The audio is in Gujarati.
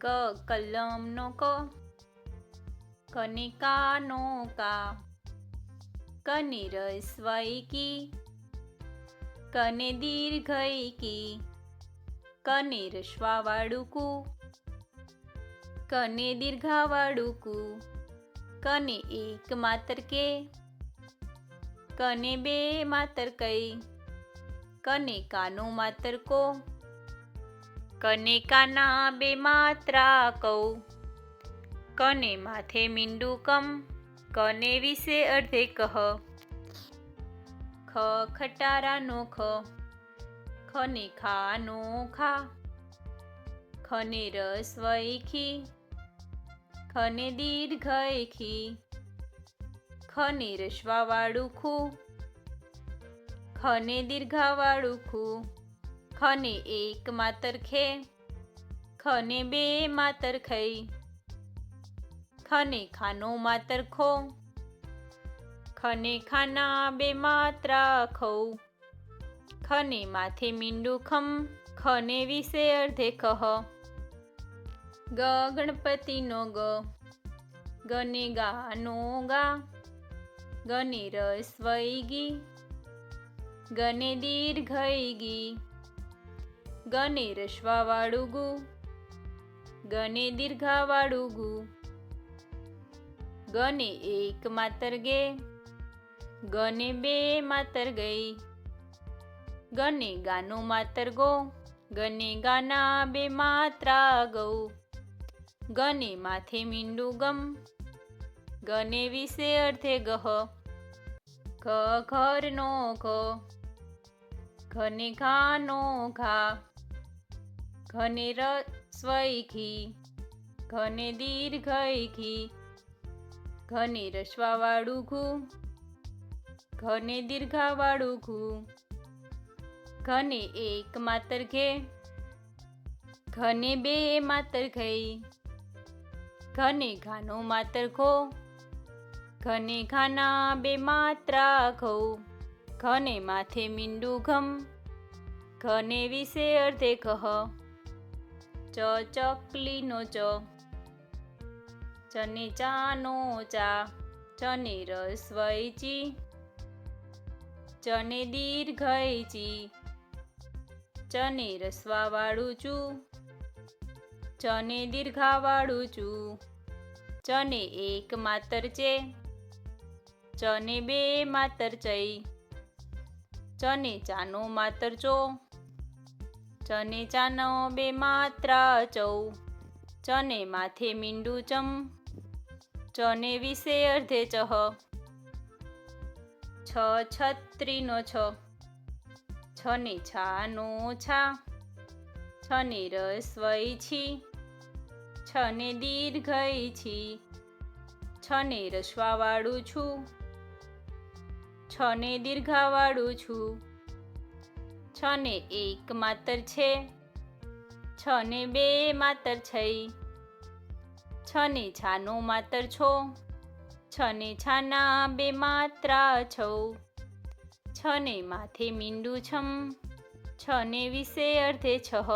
કલમનો ક, કને કાનો કા, કને રસ્વઈ કી, કને દીર્ઘઈ કી, કને રશ્વાવાળું કુ, કને દીર્ઘાવાળું કુ, કને એક માતર કે, કને બે માતર કઈ, કને કાનો માતર કો, કને કાના બે માત્રા કૌ, કને માથે મીંડું કમ, કને વિશે અર્ધે કહ. ખટારાનો ખ, ખને ખાનો ખા, ખને રસ્વઈ ખી, ખને દીર્ઘઈ ખી, ખને રશ્વાવાળું ખુ, ખને દીર્ઘાવાળું ખુ, ખને એક માતર ખે, ખને બે માતર ખઈ, ખને ખાનો માતર ખો, ખને ખાના બે માત્રા ખૌ, ખને માથે મીંડું ખમ, ખને વિશે અર્ધે કહ. ગણપતિનો ગ, ગને ગાનો ગા, ગને રસ્વઈ ગી, ગને દીર્ઘઈ ગી, ગને રશ્વાવાળું ગુ, ગને દીર્ઘાવાળું ગુ, ગને એક માતર ગે, ગને બે માતર ગઈ, ગને ગાનો માતર ગો, ગને ગાના બે માત્રા ગૌ, ગને માથે મીંડું ગમ, ગને વિશે અર્ધે ગહ. ઘરનો ઘ, ઘને ઘાનો ઘા, ઘને રસ્વઈ ઘી, ઘને દીર્ઘઈ ઘી, ઘને રશ્વાવાળું ઘુ, ઘને દીર્ઘાવાળું ઘુ, ઘને એક માતર ઘે, ઘને બે માતર ઘઈ, ઘને ઘાનો માતર ઘો, ઘને ઘાના બે માત્રા ઘઉ, ઘને માથે મીંડું ઘમ, ઘને વિશે અર્ધે કહ. ચકલીનો ચ, ચને ચાનો ચા, ચને રસ્વઈ ચી, ચને દીર્ઘઈ ચી, ચને રસ્વાવાળું ચૂ, ચને દીર્ઘાવાળું ચૂ, ચને એક માતર ચે, ચને બે માતર ચઈ, ચને ચાનો માતર ચો, ચને ચાનો બે માત્રા ચૌ, ચને માથે મીંડું ચમ, ચને વિશે અર્ધે ચહ. છત્રીનો છ, છને છાનો છા, છને રસ્વઈ છી, છને દીર્ઘઈ છી, છને રશ્વાવાળું છું, છને દીર્ઘાવાળું છું, છને એક માતર છે, છને બે માતર છઈ, છને છાનો માતર છો, છને છાના બે માત્રા છૌ, છને માથે મીંડું છમ, છને વિશે અર્ધે છહ.